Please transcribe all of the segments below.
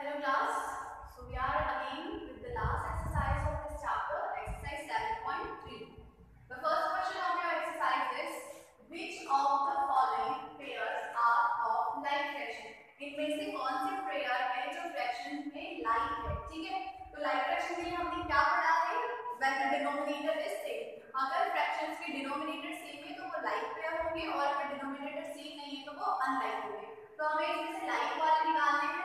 Hello class. So we are again with the last exercise of this chapter, exercise 7.3. The first question of your exercise is, which of the following pairs are of like fraction? इनमें से कौन से pair है जो fraction में like है? ठीक है, तो लाइक फ्रैक्शन में हमने क्या पढ़ा है? When the denominator is same. अगर फ्रैक्शंस के डिनोमिनेटर सेम है तो वो लाइक पेयर होंगे और अगर डिनोमिनेटर सेम नहीं है तो वो अनलाइक होंगे. तो हमें इसमें से लाइक वाले निकालने हैं.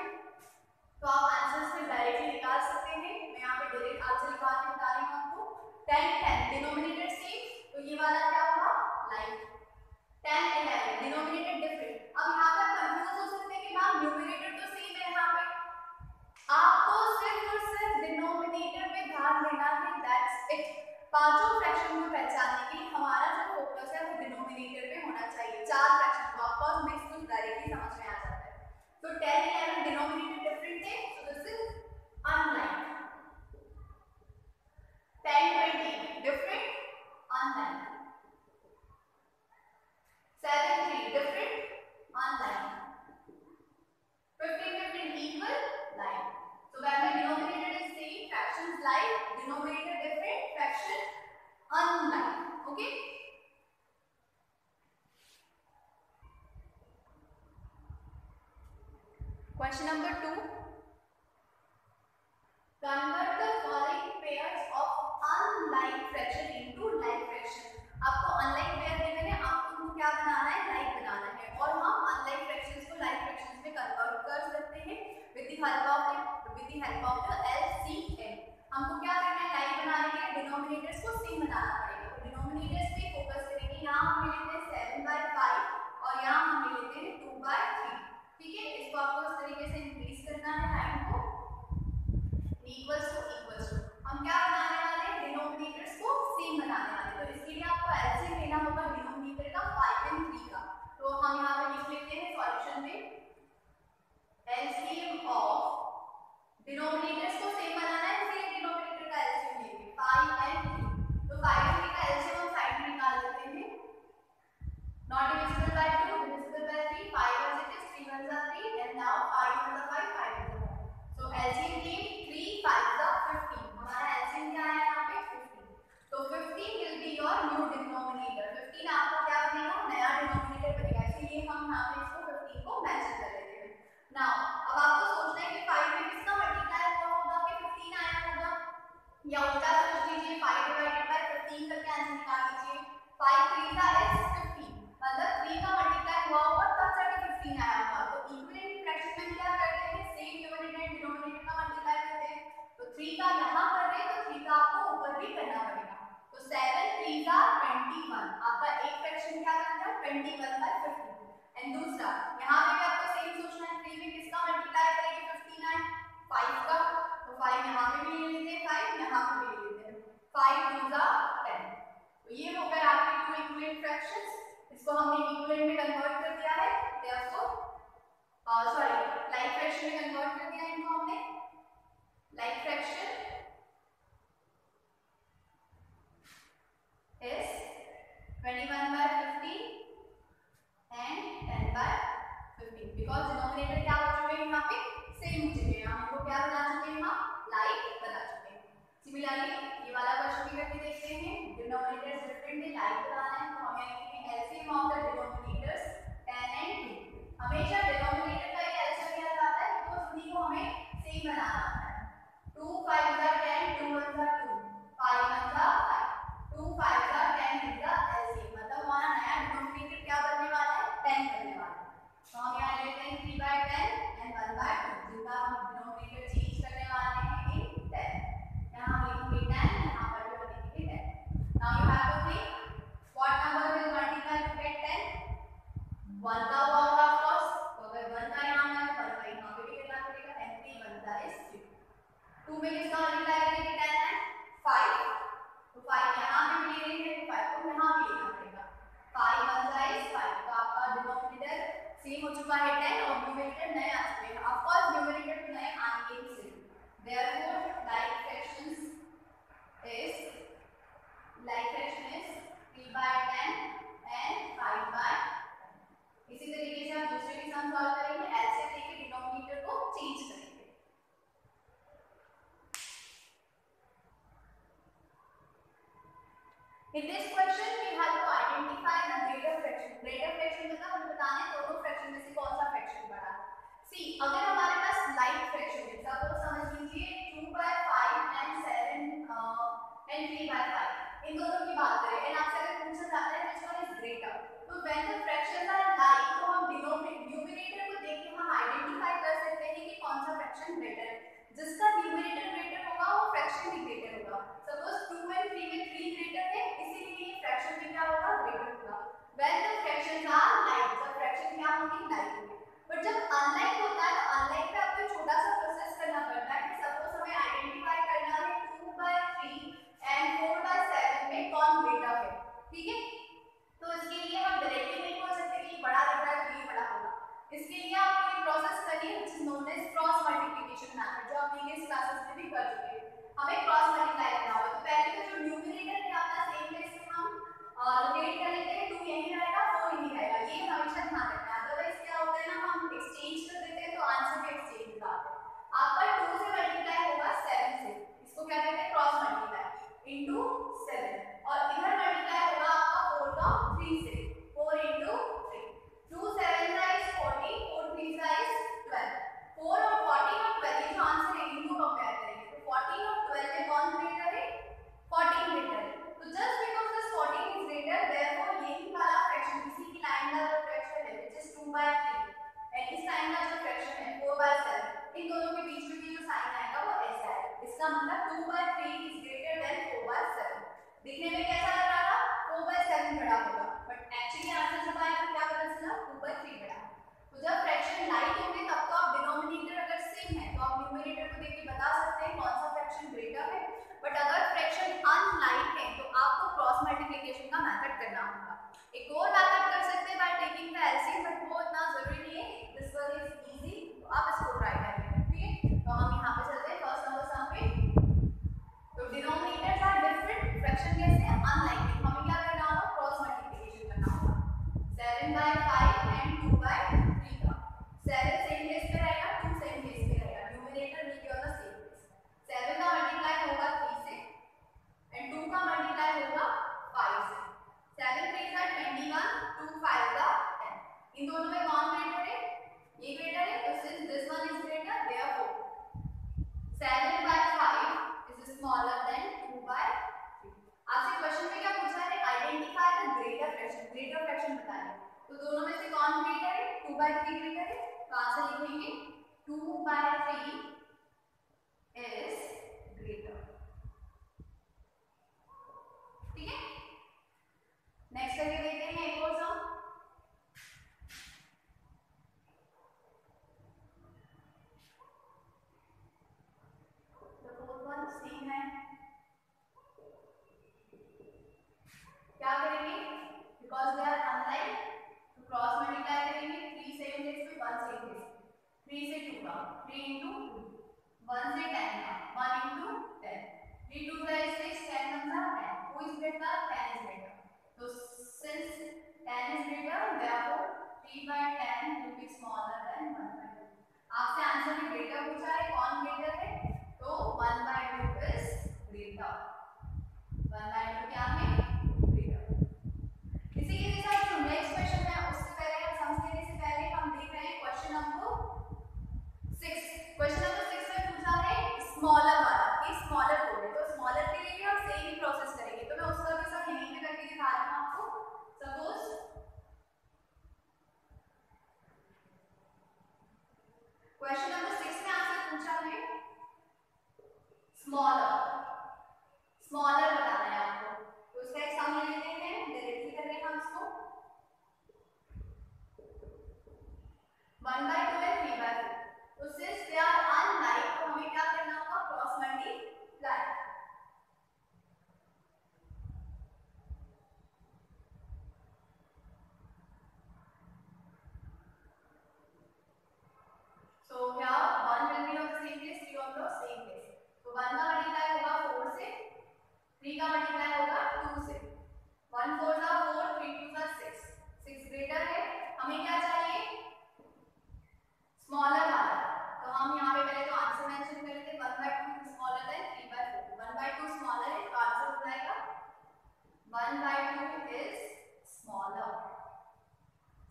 तो आप आंसर्स में डायरेक्टली निकाल सकते हैं. मैं यहाँ पे डायरेक्ट आंसर निकाल के बता रही हूँ आपको. 10 10 डिनोमिनेटर सेम, तो ये वाला क्या हुआ? लाइक. 10 11 denominator different. अब यहाँ पर कंफ्यूज हो सकते हैं कि मैम न्यूमरेटर तो सेम है. यहाँ पे आपको सिर्फ और सिर्फ डिनोमिनेटर पे ध्यान देना है. That's it. पांचों फ्रैक्शन को पहचानने के लिए हमारा जो फोकस है वो डिनोमिनेटर पे होना चाहिए. चार फ्रैक्शन को आपको मिक्स टू डायरेक्टली समझ में आ जाता है. तो 10 11 डिनोमिनेटर डिफरेंट है, so this is unlike. 10 20 different, unlike. 7 3 different, unlike. 15 15 equal, like. So when the denominator is same, fractions like, denominator different, fraction unlike. Okay. Question number 2. Convert the following pairs of unlike fraction into like fraction. आपको unlike pair देने हैं, आपको उनको क्या बनाना है? like बनाना है. और हम unlike fractions को like fractions में convert कर सकते हैं with the help of the LCM. हमको क्या करना है? like बनाने के लिए डिनोमिनेटर्स को सेम बनाना पड़ेगा. तो डिनोमिनेटर्स पे फोकस करेंगे. यहाँ हम लेते हैं 7/5 और यहाँ हम लेते हैं 2/3. ठीक है, इसको आपको इस तरीके से इंक्रीज करना है लाइन को. इक्वल्स टू हम क्या बनाने वाले हैं? डिनोमिनेटर्स को सेम बनाने वाले हैं. तो इसके लिए आपको एलसीएम लेना होगा डिनोमिनेटर का 5 और 3 का. तो हम यहाँ पे लिख लेते हैं सॉल्यूशन में एलसीएम ऑफ डिनोमिनेटर्स को सेम बनाना है, इसलिए डिनोमिनेटर का एलसीएम लेंगे 5 और 3. तो 5 और 3 का एलसीएम हम साइड में निकाल लेते हैं. Not divisible by 2, divisible by 3. 5 और 6 3 1 जा 3 and now 5 1 जा 5 5 1 जा 5. So LCM came 3 5 जा 15. हमारा LCM क्या है यहाँ पे? 15. तो 15 will be your new denominator. 15 आपका क्या बनेगा? नया डिनोमिनेटर बनेगा. इसलिए हम यहाँ पे इसको 15 को मेंशन कर लेते हैं. नाउ अब आपको सोचना है कि 5 में किसका मल्टीप्लाई हुआ होगा कि 15 आया होगा, या उल्टा सोच लीजिए 5 डिवाइडेड बाय 15 करके आंसर निकाल लीजिए. 5 3 का is 15, मतलब 3 का मल्टीप्लाई हुआ होगा तब जाके 15 आया होगा. तो इक्विवेलेंट फ्रैक्शन में क्या करते हैं? सेम न्यूमरेटर एंड डिनोमिनेटर का मल्टीप्लाई करते हैं. तो 3 का यहाँ कर रहे हैं तो 3 का आपको ऊपर भी करना पड़ेगा. तो 7 3 का 21. आपका एक फ्रैक्शन क्या बनता है? 21/15. एंड दूसरा यहाँ पे भी आपको सेम सोचना है. 3 में किसका मल्टीप्लाई करेंगे? 15 आए 5 का. तो 5 यहाँ पे भी ले लेते हैं, 5 यहाँ पे भी ले लेते हैं. 5 2 जा 10. तो ये हो गए आपके टू इक्विवेलेंट फ्रैक्शंस. इसको हमने इक्विवेलेंट में कन्वर्ट कर दिया है. देयरफॉर लाइक फ्रैक्शन में कन्वर्ट कर दिया इनको हमने. Like fraction is 21/15 and 10/15 because denominator क्या हो चुके हैं? यहाँ पे सेम हो चुके हैं. हम इनको क्या बना चुके हैं? हम लाइक बना चुके हैं. सिमिलरली ये वाला क्वेश्चन भी करके देखते हैं. डिनोमिनेटर्स डिफरेंट है, लाइक बनाना है. तो हमें लिखेंगे LCM of the denominators 10 and 2. हमेशा डिनोमिनेटर का ही एलसीएम लिया जाता है तो उन्हीं को हमें सेम बनाना होता है. 2 5 जा 10, 2 1 जा 2, 5 1 जा 5, 2 5 जा 10 is the LCM. मतलब हमारा नया डिनोमिनेटर क्या बनने वाला है? 10 बनने वाला है. तो हम यहाँ लेते हैं 3/10 and 1/2, जिनका हम डिनोमिनेटर चेंज करने वाले हैं in 10. यहाँ हम लिखेंगे 10, यहाँ पर भी लिखेंगे 10. Now you have to think what number will multiply to get 10? 1 का हुआ होगा of course. तो अगर 1 का यहाँ है तो 1 का यहाँ पे भी करना पड़ेगा. and 3 1 का is 3. 2 में किसका मल्टीप्लाई करेंगे? 10 है 5. तो 5 यहाँ पे भी ले लेंगे, 5 को यहाँ भी लेना पड़ेगा. 5 1 का is 5. तो आपका डिनोमिनेटर सेम हो चुका है 10 और न्यूमरेटर नए आ चुके हैं. ऑफ कोर्स न्यूमरेटर भी नए आएंगे ही same. Therefore like fractions is 3/10 and 5/10. इसी तरीके से आप दूसरे के सम सॉल्व करेंगे. एलसीएम लेके डिनोमिनेटर को चेंज करेंगे. In this question we have to identify the greater fraction. Greater fraction मतलब हमें बताना है दोनों फ्रैक्शन में से कौन सा फ्रैक्शन बड़ा है. See, अगर हमारे पास लाइक फ्रैक्शन है, सपोज समझ लीजिए 2/5 and 7 and 3/5, इन दोनों की बात करें एंड आपसे अगर पूछा जाता है which one is greater, तो when the fractions are like तो हम न्यूमरेटर को देख के हम आइडेंटिफाई कर सकते हैं कि कौन सा फ्रैक्शन ग्रेटर है. जिसका न्यूमरेटर ग्रेटर होगा वो फ्रैक्शन भी ग्रेटर होगा. सपोज 2 and 3 में 3 ग्रेटर है, इसीलिए ये फ्रैक्शन भी क्या होगा, ग्रेटर होगा. when the fractions are like, जब फ्रैक्शन क्या होंगी, like होंगे. बट जब अनलाइक होता है तो अनलाइक पे आपको छोटा सा प्रोसेस करना पड़ता है कि सपोज हमें आइडेंटिफाई करना है 2/3 एंड 4/7 में कौन ग्रेटर है. ठीक है, तो इसके लिए हम डायरेक्टली नहीं बोल सकते कि बड़ा लग रहा है तो ये बड़ा होगा. इसके लिए आपको एक प्रोसेस करनी है which is known as cross multiplication method, जो आप प्रीवियस क्लासेस में भी कर चुके हैं. हमें क्रॉस मल्टीप्लाई करना होगा. तो पहले तो जो न्यूमरेटर है अपना सेम प्लेस पे हम लोकेट कर लेते हैं. 2 यहीं रहेगा, 4 यहीं रहेगा. ये हमेशा ध्यान रखना है. अदरवाइज क्या होता है ना, हम एक्सचेंज कर देते हैं तो आंसर भी एक्सचेंज हो जाता है. आपका 2 से मल्टीप्लाई होगा 7 से, इसको क्या कहते हैं, क्रॉस मल्टीप्लाई इनटू 7. और इधर मल्टीप्लाई होगा आपका 4 का 3 से, 4 इनटू 3. 2 7 is 40, 4 3 is 12. 4 और 40 और 12 ये जो आंसर है इनको कंपेयर करेंगे तो 14 और 12 में कौन ग्रेटर है, 14 ग्रेटर है. तो just because this 14 is greater therefore यही वाला फ्रैक्शन, इसी की लाइन का जो फ्रैक्शन है व्हिच इज 2/3 एंड इस लाइन का जो फ्रैक्शन है 4/7, इन दोनों के बीच में जो साइन आएगा वो ऐसा है. इसका मतलब 2/3 इज ग्रेटर देन 4/7. दिखने में कैसा लग रहा था, 4/7 बड़ा होगा, बट एक्चुअली आंसर जब आया तो क्या पता चला, 2/3 बड़ा. तो जब फ्रैक्शन लाइक होंगे तब तो आप डिनोमिनेटर अगर सेम है तो आप न्यूमरेटर को देख के बता सकते हैं कौन सा फ्रैक्शन ग्रेटर है. बट अगर फ्रैक्शन अनलाइक है तो आपको क्रॉस मल्टीप्लिकेशन का मेथड करना होगा. एक और मेथड कर सकते हैं by taking the LCM, but वो इतना जरूरी नहीं है. दिस वन इज इजी, तो आप इसको ट्राई करेंगे. ठीक है, तो हम यहां पे चलते हैं फर्स्ट नंबर सम पे. तो डिनोमिनेटर्स आर डिफरेंट, फ्रैक्शन कैसे है, अनलाइक. हमें क्या करना होगा, क्रॉस मल्टीप्लिकेशन करना होगा. 7/5 एंड 2/3 का 7 सेम प्लेस पे रहेगा, 2 सेम प्लेस पे रहेगा. Numerator will be on the same place. 7 का मल्टीप्लाई होगा 3 से एंड 2 का मल्टीप्लाई होगा 5 से. 7 3 का 21, 2 5 का 10. इन दोनों में कौन ग्रेटर है, ये ग्रेटर है. तो since this one is greater therefore 7/5 is smaller than 2/3. आपसे क्वेश्चन में क्या पूछा है, identify the greater fraction. Greater fraction बताना है. तो दोनों में से कौन ग्रेटर है, 2/3 ग्रेटर है. तो आंसर लिखेंगे 2/3 इज ग्रेटर. ठीक है, नेक्स्ट करके देखते हैं एक और सम. द फोर्थ वन सेम है. क्या करेंगे, बिकॉज दे आर अनलाइक तो क्रॉस मल्टीप्लाई करेंगे. 3 सेम प्लेस पे 1 सेम प्लेस. 3 से 2 का 3 into 2, 1 से 10 का 1 into 10. 3 2 is 6, 10 comes out 10. Who is greater, 10 is greater. So since 10 is greater therefore 3/10 will be smaller than 1/2. आपसे आंसर में ग्रेटर पूछा है, कौन ग्रेटर है, तो 1/2 is greater. 1/2 क्या है, इसी के साथ जो नेक्स्ट क्वेश्चन है उससे पहले हम समझने से पहले हम देख रहे हैं क्वेश्चन नंबर 6. क्वेश्चन नंबर 6 में पूछा है स्मॉलर वाला कि स्मॉलर को है. तो स्मॉलर के लिए भी हम सेम ही प्रोसेस करेंगे. तो मैं उसका भी सब यहीं पे करके दिखा रही हूं आपको. सपोज क्वेश्चन नंबर 6 में आपसे पूछा है 1/2 is smaller.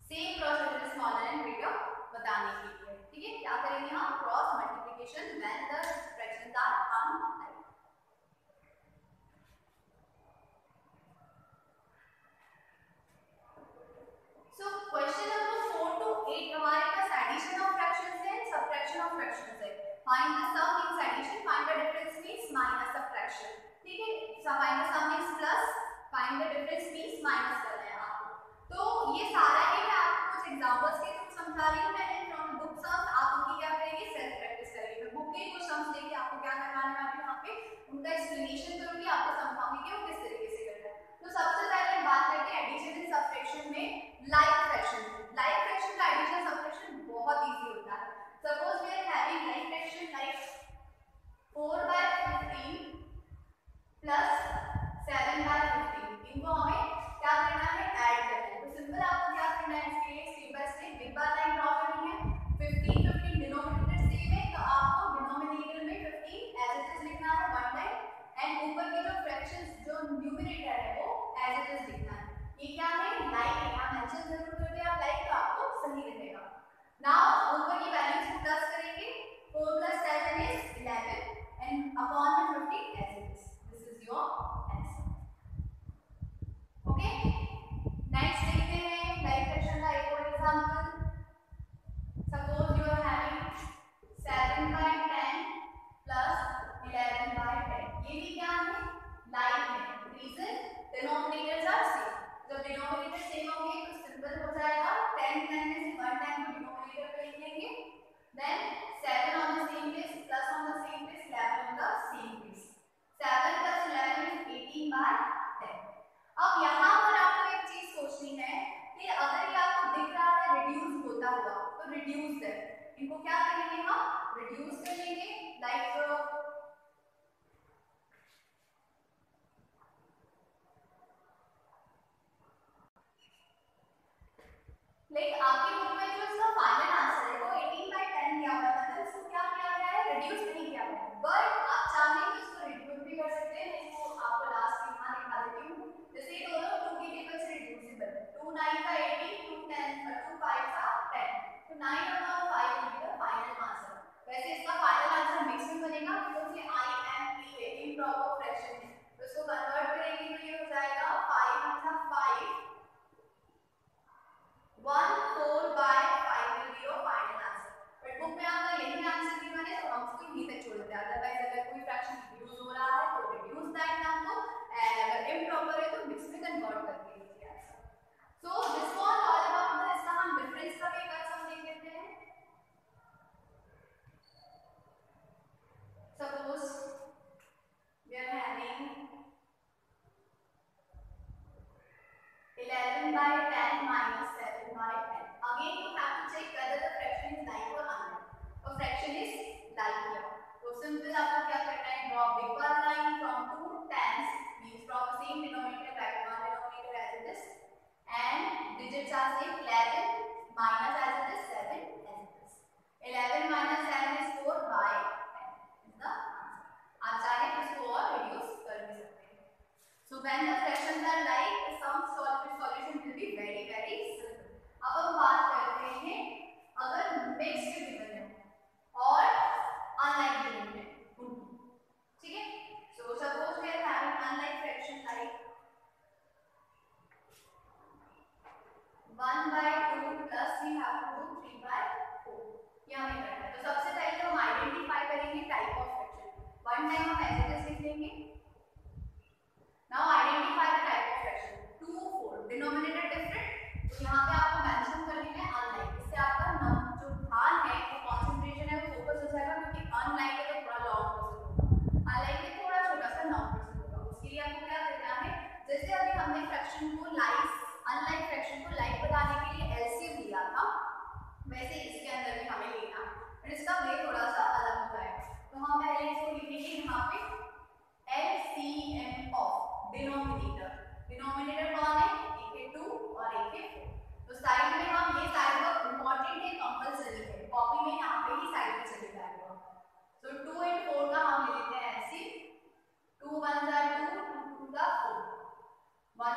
Same process is smaller and greater बताने के लिए, ठीक है। क्या करेंगे हम, cross multiplication when the fractions are unlike. So question number 4 to 8 हमारे पास एडिशन ऑफ फ्रैक्शंस है, सबट्रैक्शन ऑफ फ्रैक्शंस है। Find the sum means addition, find the difference means minus subtraction, ठीक है। Find the sum means plus, find the difference means minus करना है आपको। तो ये सारा ही मैं आपको कुछ एग्जांपल्स के थ्रू समझा रही हूं। मैंने फ्रॉम बुक सम्स आप उनकी क्या करेंगे, सेल्फ प्रैक्टिस करेंगे। मैं बुक के कुछ सम्स लेके आपको क्या करवाने वाली हूं, यहाँ पे उनका एक्सप्लेनेशन करूंगी, आपको समझाऊंगी कि वो किस तरीके से करना है। तो सबसे पहले बात करते हैं एडिशन एंड सबट्रैक्शन में लाइक फ्रैक्शन। लाइक फ्रैक्शन का एडिशन सबट्रैक्शन बहुत इजी होता है। Suppose we are having like fraction like 4/15 plus 7/15, इनको हमें क्या करना है, ऐड करना है। तो सिंपल आपको क्या करना है, इसके लिए step by step big bar line draw करनी है। 15 15 डिनोमिनेटर सेम है, तो आपको डिनोमिनेटर में 15 एज इट इज लिखना है, वन लाइन, एंड ऊपर के जो फ्रैक्शंस जो न्यूमरेटर है वो एज इट इज लिखना है। ये क्या है, लाइक है, यहां मेंशन जरूर कर दे आप लाइक, तो आपको सही रहेगा। नाउ ऊपर की वैल्यूज को प्लस करेंगे, 4 + 7 is 11 and upon the 15 as it is. This is your answer. Okay, next देखते हैं लाइक फ्रैक्शन का एक और example. Suppose you are having 7/10 plus 11/10, ये भी क्या है, लाइक है। Reason, denominators are same. जब डिनोमिनेटर सेम होंगे तो सिंपल हो जाएगा, 10 10 में से 1 10 को डिनोमिनेटर पे लिख लेंगे, then 7 on the same place, plus on the same place, 11 on the same place. 7 + 11 is 18/10. अब यहाँ पर आपको एक चीज सोचनी है कि अगर ये आपको दिख रहा है रिड्यूस होता हुआ, तो रिड्यूस है, इनको क्या करेंगे हम, रिड्यूस कर लेंगे। लाइक आपकी बुक में जो इसका फाइनल आंसर है वो 18/10 दिया हुआ था, इसको क्या किया गया है, रिड्यूस नहीं किया गया है। बट आप चाहें तो इसको रिड्यूस भी कर सकते हैं। इसको आपको लास्ट में यहाँ दिखा देती हूँ। जैसे ये दोनों 2 की टेबल से रिड्यूसिबल है, 2 9 का 18, 2 10 2 5 का 10, तो 9 और 5 will be the final answer. वैसे इसका फाइनल आंसर मिक्स में बनेगा बिकॉज़ ये आई एम पी है, इम्प्रॉपर फ्रैक्शन है, तो इसको कन्वर्ट करेंगे तो ये हो जाएगा 5 × 5 1/4/5 will be your final answer. But book में आपका यही आंसर गिवन है, तो हम उसको यहीं तक छोड़ देते हैं। अदरवाइज अगर कोई फ्रैक्शन रिड्यूस हो रहा है तो रिड्यूस दैट नंबर, एंड अगर इम्प्रॉपर है तो मिक्स में कन्वर्ट करके लिखिए answer. So this was all about the, इसका हम डिफरेंस का भी एक सम देख लेते हैं। Suppose we are having 11/10 minus 7/10. Again, you have to check whether the fraction is like or unlike. A fraction is like here. So simple आपको क्या करना है, draw big one line from two tens, means from the same denominator back to one denominator as it is, and digits are same, 11 minus as it is, 7 as it is. 11 minus 7 is 4/10 is the answer. आप चाहे तो इसको और reduce कर भी सकते हैं। So when the fractions are like, the sum solution will be very very simple. अब हम बात करते हैं अगर मिक्स्ड गिवन है और अनलाइक गिवन है उनकी, ठीक है। So suppose we are having unlike fraction like 1/2 plus we have to do 3/4, ये हमें करना है। तो सबसे पहले हम आइडेंटिफाई करेंगे type of fraction. One time हम ऐसे जैसे लिख लेंगे। Now identify the type of fraction. 2 4 denominator different, तो यहाँ पे आपको मेंशन कर लेना है unlike। इससे आपका जो ध्यान है वो कंसंट्रेशन है वो फोकस हो जाएगा, क्योंकि unlike है तो थोड़ा लॉन्ग प्रोसेस होगा, unlike है थोड़ा छोटा सा लॉन्ग प्रोसेस होगा। उसके लिए आपको क्या करना है, जैसे अभी हमने फ्रैक्शन को लाइक, अनलाइक फ्रैक्शन को लाइक बनाने के लिए एलसीएम लिया था, वैसे इसके अंदर भी हमें लेना है, और इसका वे थोड़ा सा अलग होता है। तो हम पहले इसको लिखेंगे यहाँ पे LCM ऑफ डिनोमिनेटर। डिनोमिनेटर कौन है, एक है 2 और एक है 4। तो साइड में हम, ये साइड वर्क इंपॉर्टेंट है, कंपलसरी है, कॉपी में यहाँ पे ही साइड में चले जाएगा। तो 2 and 4 का हम ले लेते हैं ऐसे, 2 1 2, 2 2 4, 1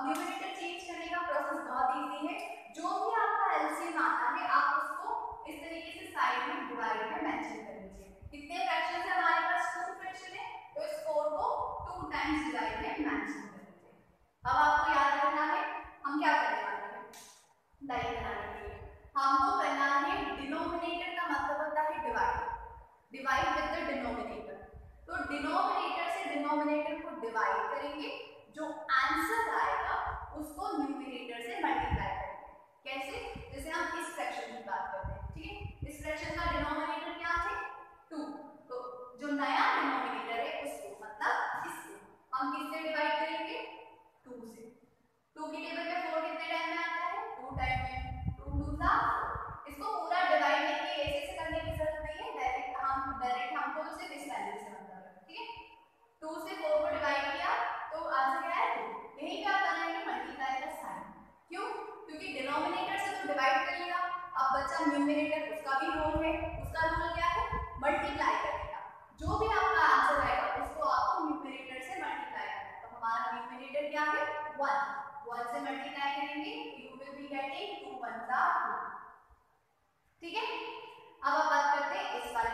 अब न्यूमरेटर चेंज करने का प्रोसेस बहुत इजी है। जो भी आपका एलसीएम आता है आप उसको इस तरीके से साइड में डिवाइड में मेंशन कर लीजिए। कितने फ्रैक्शन है हमारे पास? 2 फ्रैक्शन है, तो इस 4 को 2 टाइम्स डिवाइड में मेंशन कर लीजिए। अब आपको याद रखना है हम क्या करने वाले हैं। डाइड बनाने के लिए हमको करना है, डिनोमिनेटर का मतलब होता है divide, divide with the denominator. तो डिनोमिनेटर से डिनोमिनेटर को डिवाइड करेंगे, जो आंसर आएगा उसको न्यूमरेटर से मल्टीप्लाई करेंगे। कैसे? जैसे हम इस फ्रैक्शन की बात करते हैं, ठीक है, इस फ्रैक्शन का डिनोमिनेटर क्या है? 2, तो जो नया डिनोमिनेटर है उसको मतलब इसको हम किससे डिवाइड करेंगे? 2 से। 2 की टेबल पे 4 कितने टाइम में आता है? 2 टाइम में। 2 2 सा, इसको पूरा डिवाइड करके ऐसे से करने की जरूरत नहीं है, डायरेक्ट हमको तो सिर्फ इस वैल्यू से मतलब है, ठीक है। 2 से 4 को डिवाइड किया तो आंसर क्या है? 2। यही पे आप बनाएंगे मल्टीप्लाई का साइन। क्यों? क्योंकि डिनोमिनेटर से तो डिवाइड कर लिया, अब बचा न्यूमरेटर, उसका भी रूल है। उसका रूल क्या है? मल्टीप्लाई करने का। जो भी आपका आंसर आएगा उसको आपको न्यूमरेटर से मल्टीप्लाई करना है। तो हमारा न्यूमरेटर क्या है? 1 से मल्टीप्लाई करेंगे, यू विल बी गेटिंग 2 1 2, ठीक है। अब आप बात करते हैं इस वाले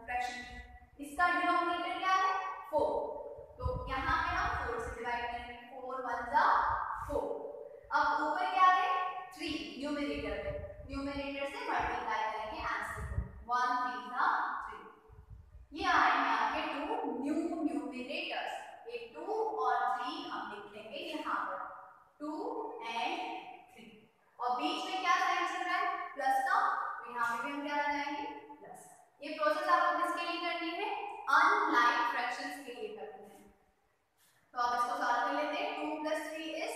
फ्रैक्शन की। इसका डिनोमिनेटर क्या है? 4, तो यहाँ पे हम 4 से डिवाइड करेंगे, 4 1 जा 4। अब ऊपर क्या है? 3 न्यूमरेटर पे, न्यूमरेटर से मल्टीप्लाई करेंगे आंसर को, 1 3 जा 3। ये आएंगे आपके 2 न्यू न्यूमरेटर्स। ये 2 और 3 हम लिख लेंगे यहाँ पर, 2 एंड 3, और बीच में क्या साइन चल रहा है? प्लस का, तो यहाँ पे भी हम क्या लगाएंगे? प्लस। ये प्रोसेस आपको किसके लिए करनी है? अनलाइक फ्रैक्शंस के लिए करनी है। तो अब इसको सॉल्व कर लेते हैं। 2 + 3 is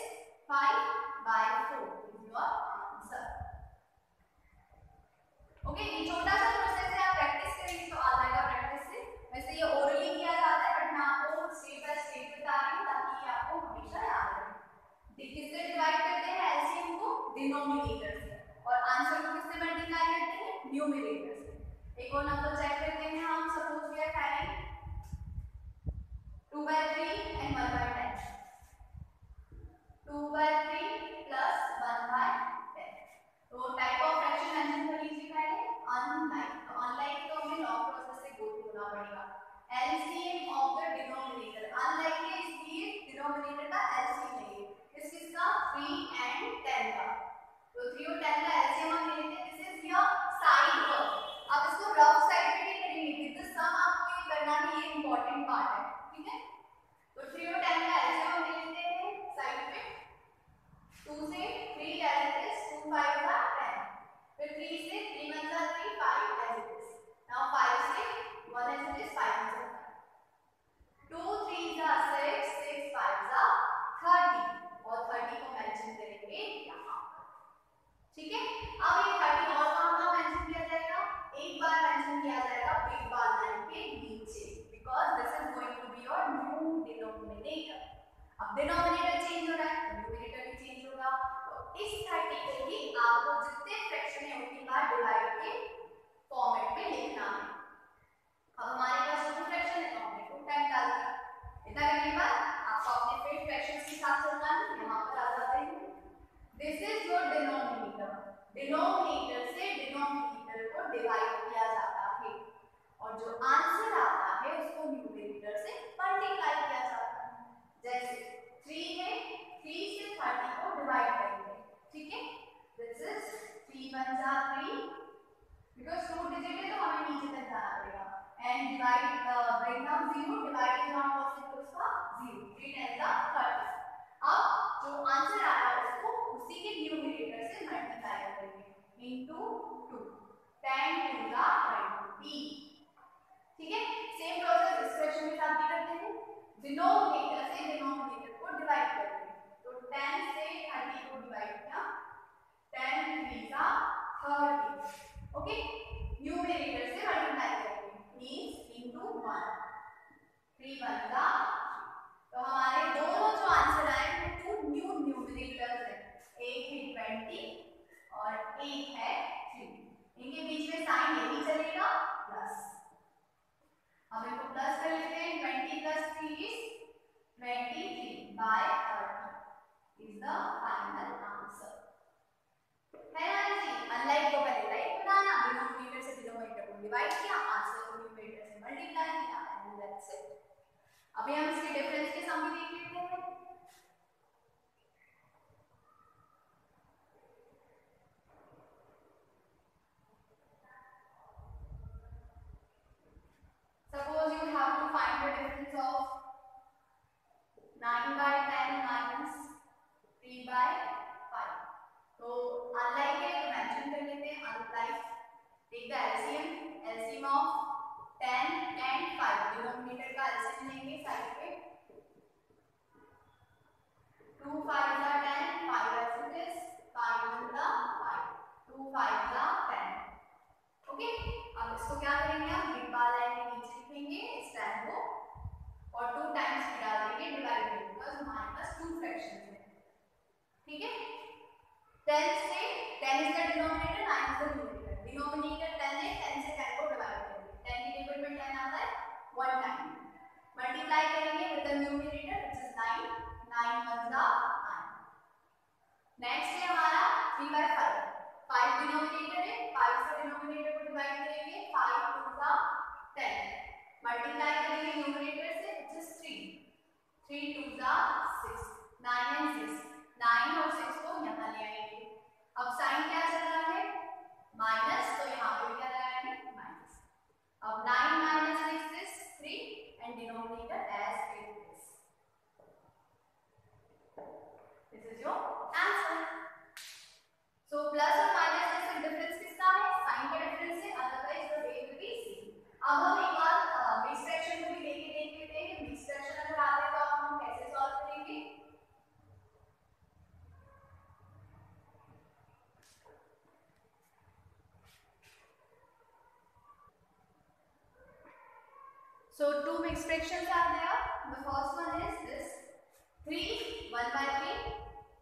5/4 is your answer. Okay, ये छोटा सा प्रोसेस है, आप प्रैक्टिस करेंगे तो आ जाएगा प्रैक्टिस से। वैसे ये ओरली किया जाता है, बट मैं आपको स्टेप बाय स्टेप बता रही हूँ ताकि ये आपको हमेशा याद रहे। किससे डिवाइड करते हैं एलसीएम को? डिनोमिनेटर से, और आंसर को किससे मल्टीप्लाई करते हैं? न्यूमरेटर से। एक और नंबर चेक करते हैं हम। Suppose we are having 2/3 and 1/10, 2/3 plus 1/10। तो टाइप ऑफ फ्रैक्शन मेंशन कर लीजिए पहले, अनलाइक। तो अनलाइक तो हमें लॉन्ग प्रोसेस से गो थ्रू करना पड़ेगा। LCM of the denominator, unlike है इसलिए डिनोमिनेटर का एलसीएम नहीं है। किसका? 3 and 10 का। तो 3 और 10 का एलसीएम हम ले लेते हैं। This is your side work. आप इसको रफ साइड पे नहीं करेंगे, विद द सम आपको ये करना है, ये इंपॉर्टेंट पार्ट है, ठीक है। तो 3 और 10 का एलसीएम हम ले लेते हैं साइड पे। 2 से 3 डायरेक्ट इज 2 5 का 10, फिर 3 से 3 1 जा 3 5 एज इट इज। नाउ 5 से 1 एज इट इज 5 1 जा 2 3 जा 6 6 5 जा 30, और 30 को मेंशन करेंगे यहाँ, ठीक है। अब ये 30 और कहाँ मेंशन किया जाएगा? एक बार मेंशन किया जाएगा बिग बार लाइन के नीचे, because this is going to be your new denominator. अब डिनोमिनेटर चेंज हो रहा है, न्यूमरेटर भी चेंज होगा। तो इस 30 को ही आपको जितने फ्रैक्शन है उनकी बार डिवाइड के फॉर्मेट में लिखना है। अब हमारे पास 2 फ्रैक्शन है तो हमने 2 टाइम डाल दिया। इतना करने के बाद आपको अपने फिर फ्रैक्शंस के साथ चलना है। यहाँ पर आ जाते हैं, this is your denominator. Denominator से डिनोमिनेटर को डिवाइड किया जाता है, और जो आंसर आता है उसको न्यूमरेटर से मल्टीप्लाई किया जाता है। जैसे 3 है, 3 से 30 को डिवाइड करेंगे, ठीक है। दिस इज 3 1 जा 3, बिकॉज़ 2 डिजिट है तो हमें नीचे तक जाना पड़ेगा, and divide break down 0, divide is not possible, उसका 0, 3 10 जा 30। अब जो आंसर आ रहा है उसको उसी के न्यूमरेटर से मल्टीप्लाई करेंगे इनटू 2, 10 2 जा 20, ठीक है। सेम प्रोसेस इस फ्रैक्शन के साथ भी करते हैं। डिनोमिनेटर से डिनोमिनेटर को डिवाइड करते हैं, तो 10 से 30 को डिवाइड किया, 10 3 जा 30, ओके। न्यूमरेटर से मल्टीप्लाई करेंगे, मींस इनटू 1, 3 1 जा। तो हमारे दोनों जो आंसर आए वो 2 न्यू न्यूमरेटर्स हैं, एक है 20 और एक है 3। इनके बीच में साइन यही चलेगा, प्लस। अब इनको प्लस कर लेते हैं, 20 + 3 is 23/30 is the final answer. है ना इजी? अनलाइक को पहले लाइक बनाना, डिनोमिनेटर से डिनोमिनेटर को डिवाइड किया, आंसर को न्यूमरेटर से मल्टीप्लाई किया, एंड दैट्स इट। अभी हम इसके डिफरेंस के सम भी देख लेते हैं। Suppose you have to find the difference of 9 by 10 minus 3 by 5. तो अनलाइक है तो मेंशन कर लेते हैं unlike. Take the LCM of 10 and 5, denominator का एलसीएम लेंगे साइड पे। 2 5 are 10, 5 as it is, 5 1 the 5, 2 5 the 10। Okay, अब इसको क्या करेंगे हम बिग बार लाइन के नीचे लिखेंगे इस 10 को और 2 टाइम्स में डाल देंगे डिवाइड में, बिकॉज़ हमारे पास 2 फ्रैक्शंस हैं। ठीक है, 10 से 10 is the denominator, 9 is the numerator. Denominator 10 है, 10 से 10 को डिवाइड करेंगे, 10 के टेबल में 10 आता है 1 टाइम, मल्टीप्लाई करेंगे with the numerator which is 9, 9 1 जा 9। नेक्स्ट है हमारा 3 by 5, 5 डिनोमिनेटर है, 5 से डिनोमिनेटर को डिवाइड करेंगे, 5 2 जा 10, मल्टीप्लाई करेंगे न्यूमरेटर से व्हिच इज 3, 3 2 जा 6, 9 and 6, 9 और 6 को यहाँ ले आएंगे। अब साइन क्या चल रहा है माइनस, तो यहाँ पे क्या लगाएंगे माइनस। अब 9 minus 6 is 3 and denominator as it is. This is your answer. So plus और minus में से डिफरेंस किसका है? साइन का डिफरेंस है, otherwise the way will be same. अब हम एक बार मिक्स फ्रैक्शन को भी लेके देख लेते हैं। मिक्स फ्रैक्शन अगर आता है तो हम कैसे सॉल्व करेंगे? So two mixed fractions are there. The first one is this 3 1 by 3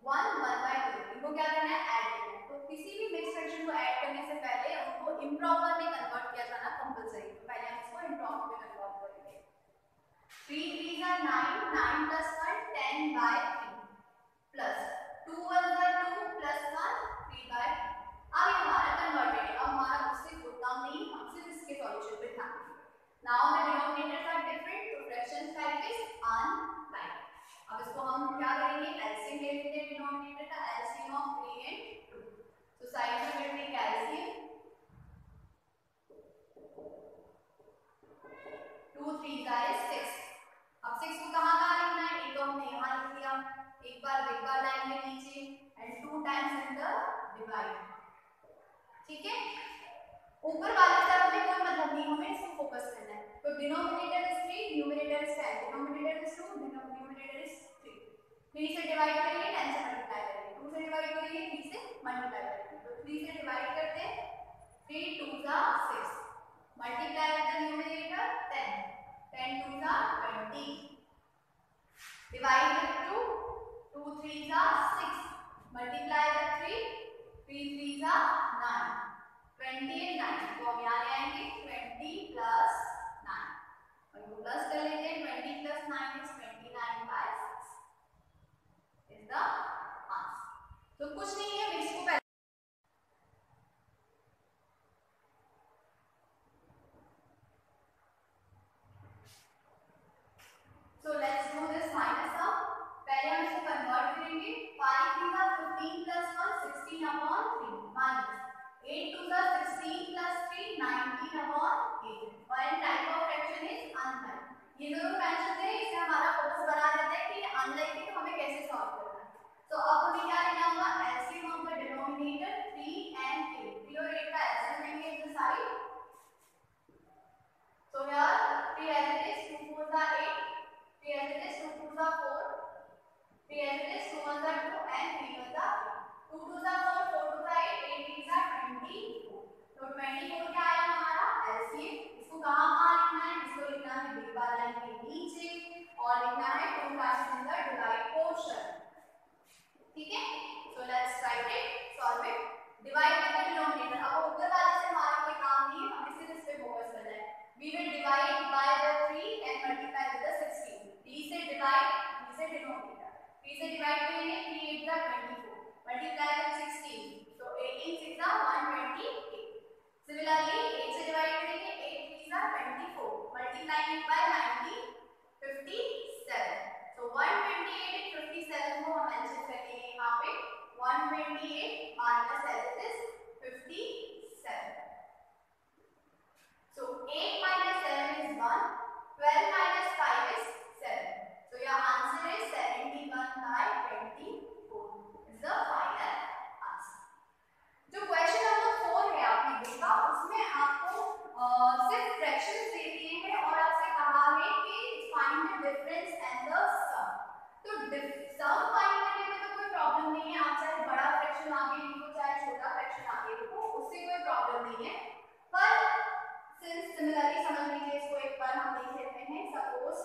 1 1 by 2। इनको क्या करना है ऐड करना है। तो किसी भी मिक्स फ्रैक्शन को ऐड करने से पहले उनको इम्प्रॉपर में कन्वर्ट किया जाना कंपलसरी। तो पहले हम इसको इम्प्रॉपर में कन्वर्ट करेंगे। 3 3 are 9, 9 plus 1 10 by 3 plus 2 1 by 2 plus 1 3 by 3। अब ये हमारा कन्वर्टेड है। अब हमारा उससे होता नहीं, हम सिर्फ इसके सॉल्यूशन पे ध्यान देंगे। Now the denominators are different, so fraction type is unlike. अब इसको हम क्या करेंगे LCM ले लेते हैं डिनोमिनेटर का, LCM of 3 and 2। So side में we'll take LCM, 2 3 is 6। अब 6 को कहाँ कहाँ लिखना है? एक तो हमने यहाँ लिख दिया, एक बार बिग बार लाइन में नीचे and 2 times in the divide। ठीक है, ऊपर वाले तरफ में कोई मतलब नहीं, हमें इसको फोकस करना है। तो denominator is 3, numerator is 10, denominator is 2, numerator is 3। 3 से डिवाइड करेंगे, 10 से मल्टीप्लाई करेंगे, 2 से डिवाइड करेंगे, 3 से मल्टीप्लाई करेंगे। तो 3 से डिवाइड करते हैं, 3 2 जा 6, मल्टीप्लाई विद द न्यूमरेटर 10, 10 2 जा 20, डिवाइड विद 2, 2 3 जा 6, मल्टीप्लाई विद 3, 3 3 जा 9, 20 and 9 तो हम यहाँ ले आएंगे 20 plus 9 और इनको प्लस कर लेते हैं। 20 plus 9 is 29 by 6 is the answer। तो कुछ नहीं है, मिक्स को पहले so let's do this minus sum। पहले हम इसको कन्वर्ट करेंगे। 5 3 15 plus 1 16 upon 3 minus 8 2 16 plus 3 19 upon 8। One type of fraction is unlike। ये दोनों फ्रैक्शन है, इससे हमारा फोकस बना रहता है कि अनलाइक है तो हमें कैसे सॉल्व करना है। तो अब हमें क्या लेना होगा LCM of the denominator 3 and 8। 3 और 8 का एलसीएम लेंगे इस side. So here 3 as it is, 2 4 are 8, 3 as it is, 2 2 are 4, 3 as it is, 2 1 are 2 and 3 1 are 3, 2 2 are 4, 4 2 are 8, 8 3 are 24। तो 24 क्या आया हमारा एलसीएम। इसको कहाँ कहाँ लिखना है? इसको लिखना है बिग बार लाइन के नीचे प्रॉब्लम नहीं है, पर सिमिलरली समझ लीजिए इसको एक बार हम देख लेते हैं। सपोज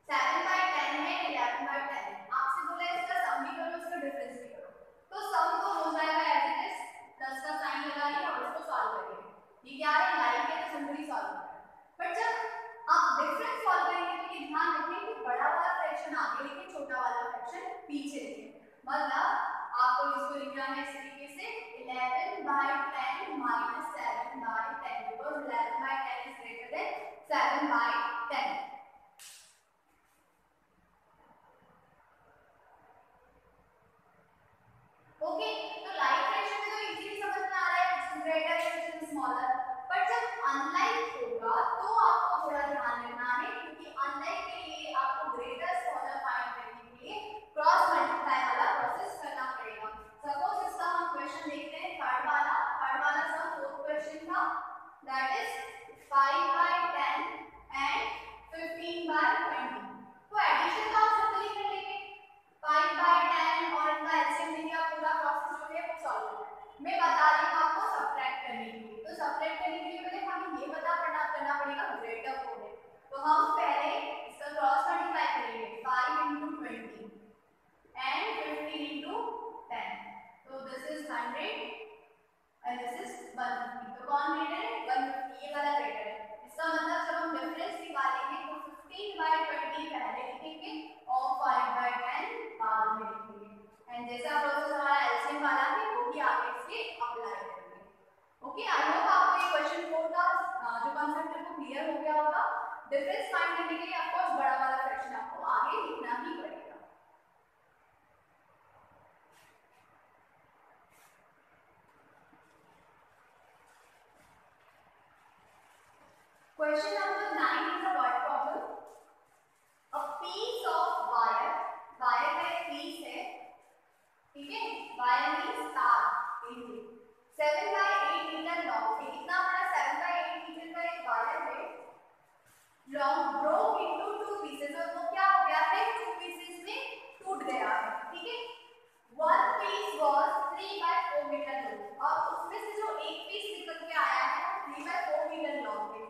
7/10 है, 11/10 है, आपसे बोला है इसका सम भी करो इसका डिफरेंस भी करो, तो सम तो हो जाएगा एज इट इज, 10 का साइन लगाइए और इसको सॉल्व करिए। ये क्या है, लाइक है तो सिंपली सॉल्व करें। बट जब आप डिफरेंस सॉल्व करेंगे तो ये ध्यान रखें कि बड़ा वाला फ्रैक्शन आगे लिखें, छोटा वाला फ्रैक्शन पीछे लिखें। मतलब आपको इसको लिखना है इस तरीके से 11/10 minus 7/10 because 11/10 is greater than 7/10. Okay, तो लाइक फ्रैक्शन में तो इजीली समझ में आ रहा है which is greater and which is smaller, but जब अनलाइक होगा तो आपको थोड़ा ध्यान रखना है, क्योंकि अनलाइक के लिए आपको ग्रेटर स्मॉलर फाइंड करने के लिए क्रॉस मल्टीप्लाई वाला प्रोसेस करना पड़ेगा। सपोज इसका हम क्वेश्चन देखते हैं, थर्ड वाला सम फोर्थ क्वेश्चन था, दैट इज 5/10 एंड 15/20। तो एडिशन तो आप सिंपली कर लेंगे, 5/10 और इनका एलसीएम लेके आप पूरा प्रोसेस जो है वो सॉल्व करें। मैं बता रही हूँ आपको सब्ट्रैक्ट करने के लिए, तो सब्ट्रैक्ट करने के लिए पहले हमें ये करना पड़ेगा ग्रेटर को। तो हम पहले इसका क्रॉस मल्टीप्लाई करेंगे 5 into 20 and 15 into 10, तो this is 100 and this is 150। तो कौन ग्रेटर है, 150, ये वाला ग्रेटर है। इसका मतलब जब हम डिफरेंस निकालेंगे तो 15/20 पहले लिखेंगे और 5/10 बाद में लिखेंगे, एंड जैसा प्रोसेस हमारा एलसीएम वाला है वो भी आगे इसके अप्लाई करेंगे। ओके, आई होप आपको ये क्वेश्चन 4 का जो कांसेप्ट है वो क्लियर हो गया होगा। डिफरेंस फाइंड करने के लिए ऑफ कोर्स बड़ा वाला फ्रैक्शन आपको आगे लिखना ही पड़ेगा। Question number 9 is a word problem. A piece of wire, wire का एक पीस है, ठीक है, वायर मींस तार, 7/8 मीटर लॉन्ग है। कितना बड़ा, 7/8 मीटर का एक वायर है, लॉन्ग ब्रोक इनटू 2 पीसेस, और वो क्या हो गया है, 2 पीसेस में टूट गया है, ठीक है। One piece was 3/4 metre long, और उसमें से जो एक पीस निकल के आया है वो 3/4 मीटर लॉन्ग है।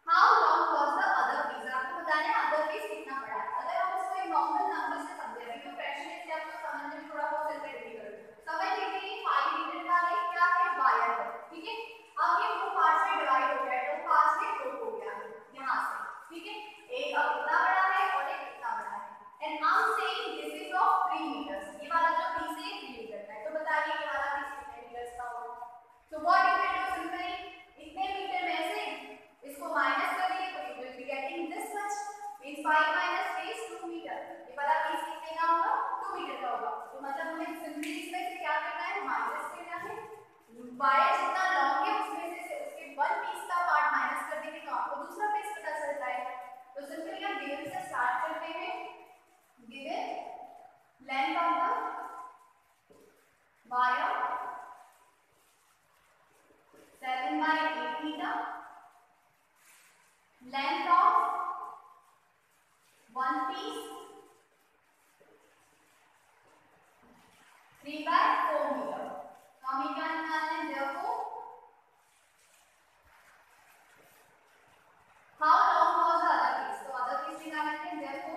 How long was the other piece, आपको बताना है अदर पीस कितना बड़ा है। अगर हम इसको एक नॉर्मल नंबर से समझे, तो फ्रैक्शन इससे आपको समझने में थोड़ा बहुत डिफिकल्ट समझ लीजिए। 5 मीटर का एक क्या है, वायर है, ठीक है। अब ये दो पार्ट्स में डिवाइड हो गया है, दो पार्ट्स में ब्रेक हो गया है यहां से, ठीक है। एक अब इतना बड़ा है और एक इतना बड़ा है, and I am saying this is of 3 metre. ये वाला जो पीस है 3 मीटर का है, तो बताइए ये वाला पीस कितने मीटर का होगा। So what you can do, simply इतने मीटर में से इसको माइनस करेंगे तो you will be getting this much, means 5 minus 3 is 2 metre. ये वाला पीस कितने का होगा, 2 मीटर का होगा। तो मतलब हमें सिंपली इसमें से क्या करना है, माइनस करना है। वायर जितना लॉन्ग है उसमें से उसके वन पीस का पार्ट माइनस कर देंगे तो आपको दूसरा पीस पता चल जाएगा। तो सिंपली हम गिवन से स्टार्ट करते हैं। Given length of the wire 7/8 metre, length of one piece 3/4 meter। तो हम क्या निकालना है, देखो how long was the other piece, तो other piece निकालना है, देखो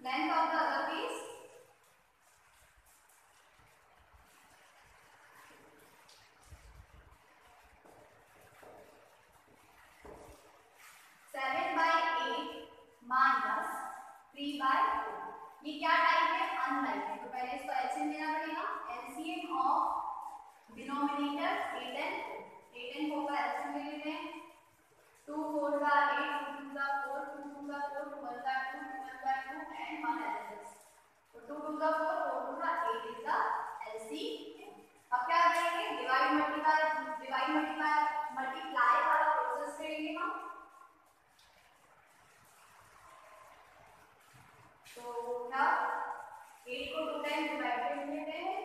length of the other piece 7/8 minus 3/4। ये क्या टाइप है, अनलाइक है, तो पहले इसको एलसीएम लेना पड़ेगा। एलसीएम ऑफ डिनोमिनेटर 8 and 4 का एलसीएम ले लेते हैं। 2 4 का 8, 2 2 का 4, 2 2 का 4, 2 1 का 2, 2 1 का 2 and 1 LCM। तो 2 2 का 4, 4 2 का 8 इज द एलसीएम। अब क्या करेंगे, डिवाइड मल्टीप्लाई वाला प्रोसेस करेंगे हम। तो क्या 8 को 2 टाइम डिवाइड कर लेते हैं,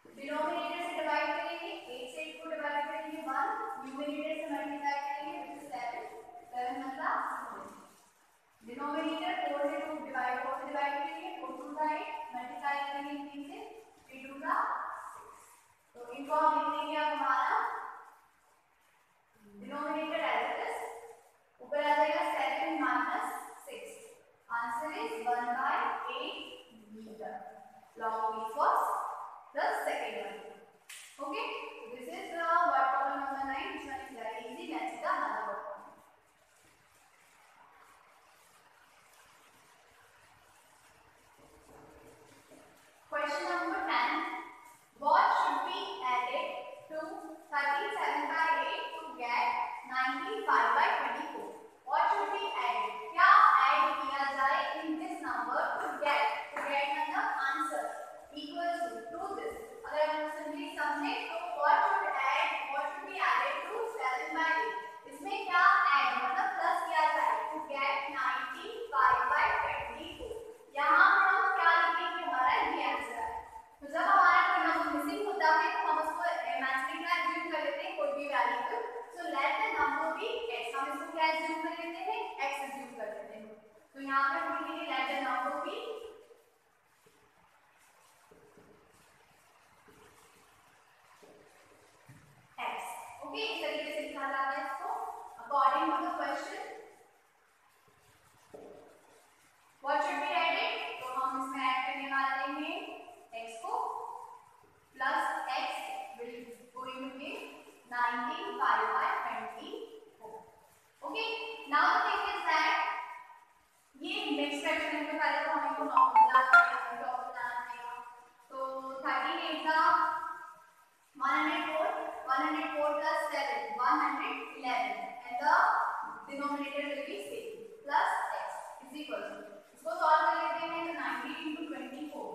डिनोमिनेटर से डिवाइड करेंगे, 8 से 8 को डिवाइड करेंगे 1, न्यूमरेटर से मल्टीप्लाई करेंगे which is 7, 7 मतलब डिनोमिनेटर 4 से 2 डिवाइड करेंगे, 4 2 का 8 मल्टीप्लाई करेंगे 3 से 3 2 का 6, तो इन इसको हम लिख देंगे अब हमारा डिनोमिनेटर एज इट इज, ऊपर आ जाएगा 7 minus 6, answer is 1/8 metre. Log is first, the second one. Okay, this is the word problem number 9. This one is very easy. Let's see the another word problem. Question number 10. What should be added to 37/8 to get 95/24? What should be added? क्या add किया जाए in this number to get मतलब answer equal to this. अगर हम simply समझे तो what should be added to 7/8? इसमें क्या add मतलब प्लस किया जाए to get 95/24. यहाँ पर हम क्या लिखेंगे, हमारा ये आंसर है. तो जब हमारा कोई नंबर मिसिंग होता है तो हम उसको इमेजिनरी का एज्यूम कर लेते हैं कोई भी value. So let the number be x. हम इसको क्या एज्यूम कर लेते हैं, x एज्यूम कर लेते हैं. तो यहाँ पर हम लिखेंगे let the number be x. Okay, इस तरीके से लिखा जाता है इसको according to the question. What should be added, तो हम इसमें ऐड करने वाले हैं x को plus x will going to give 95/24. Okay, now the thing is that ये नेक्स्ट फ्रैक्शन में पहले तो हमें को नॉर्मल बनाना पड़ेगा. तो 13 8 का 104 plus 7 111 and the denominator will be same plus x is equal to, इसको सॉल्व कर लेते हैं तो 90 into 24.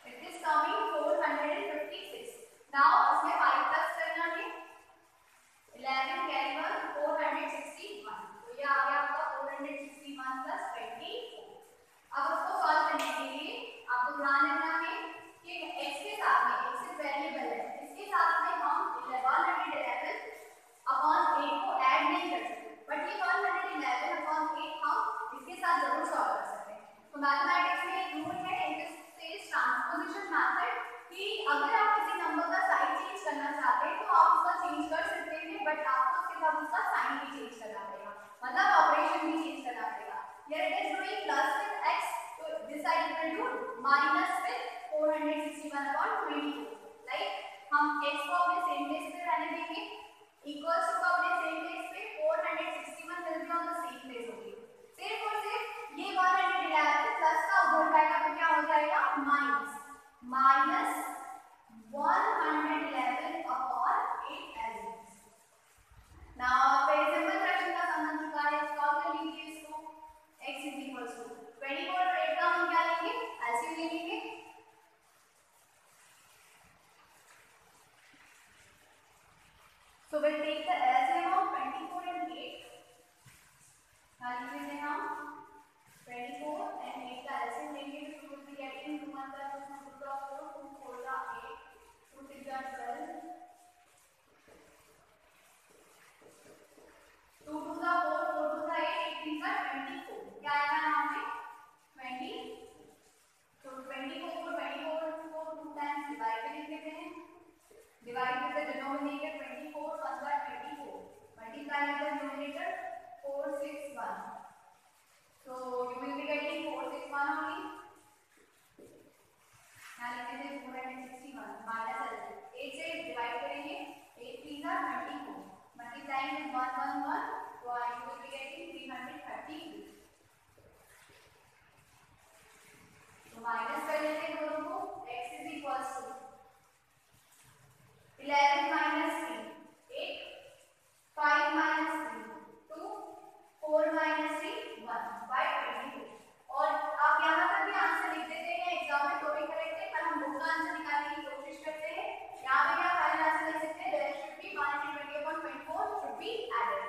It is coming 456. Now इसमें 5 प्लस करना है 11 कैरी 1 461. तो ये आ गया आपका 461 प्लस 24. अब उसको सॉल्व करने के लिए आपको ध्यान रखना है कि x के साथ में x इज वेरिएबल है, इसके साथ में हम 111 अपॉन 8 को ऐड नहीं कर सकते, बट ये 111 अपॉन 8 हम इसके साथ जरूर सॉल्व कर सकते हैं. तो मैथमेटिक्स में एक रूल है, इट इज ट्रांसपोजिशन मेथड, कि अगर आप किसी नंबर का साइन चेंज करना चाहते हैं तो आप उसका चेंज कर सकते हैं, बट आपको उसके बाद उसका साइन भी चेंज करना पड़ेगा, मतलब ऑपरेशन भी चेंज करना पड़ेगा. Here it is doing plus with x, so this side equal to minus with 461/24. Like हम x को अपने सेम प्लेस पे रहने देंगे, इक्वल्स को अपने सेम प्लेस पे 461 will be on the same place होगी. सिर्फ और सिर्फ ये 111 प्लस का उधर जाएगा तो क्या हो जाएगा minus 111 upon 8 as it is. Now very simple fraction का सम बन चुका है, सॉल्व कर लीजिए इसको. x is equals to 24 और 8 का हम क्या लेंगे, एलसीएम ले लेंगे. So we'll take the LCM of 24 and 8. now लीजिए हम 24 and 8 का LCM लेंगे तो we'll be getting 2 1 का 2 क्रॉस करो 2 4 का 8 2 6 का 12 2 2 का 4 4 2 का 8 8 3 का 24. क्या आएगा यहाँ पे 20. तो 24 को 2 टाइम्स डिवाइड कर लेते हैं. डिवाइड करते denominator 24 1/24 multiply with the numerator 461. So you will be getting 461 only. यहाँ लिखते हैं 461 माइनस 8 से डिवाइड करेंगे 8 3 का 24 मल्टीप्लाई विद 111 तो you will be getting 332. तो माइनस कर लेते हैं दोनों को. x is equals to 11 minus 3 8 5 minus 3 2 4 minus 3 1/22. और आप यहाँ तक भी आंसर लिख देते हैं, एग्जाम में तो भी करेक्ट है, पर हम बुक का आंसर निकालने की कोशिश करते हैं. यहाँ पे क्या फाइनल आंसर लिख सकते हैं, there should be 120/24 should be added.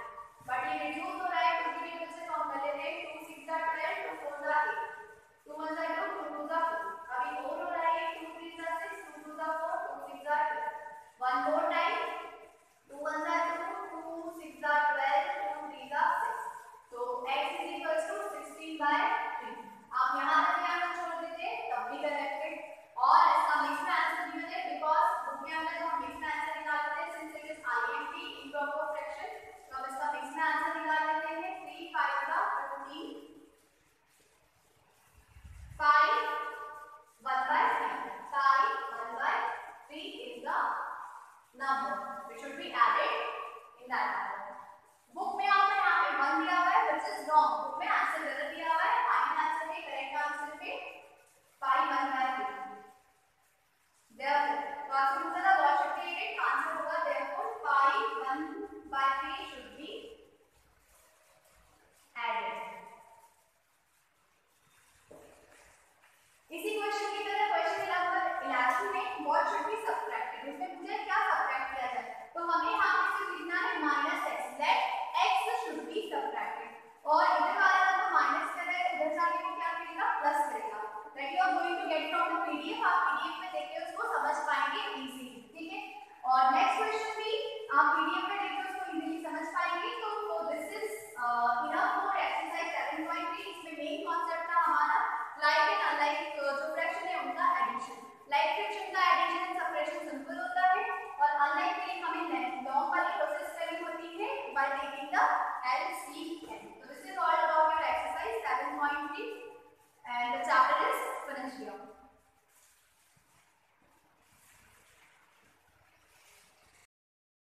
किया।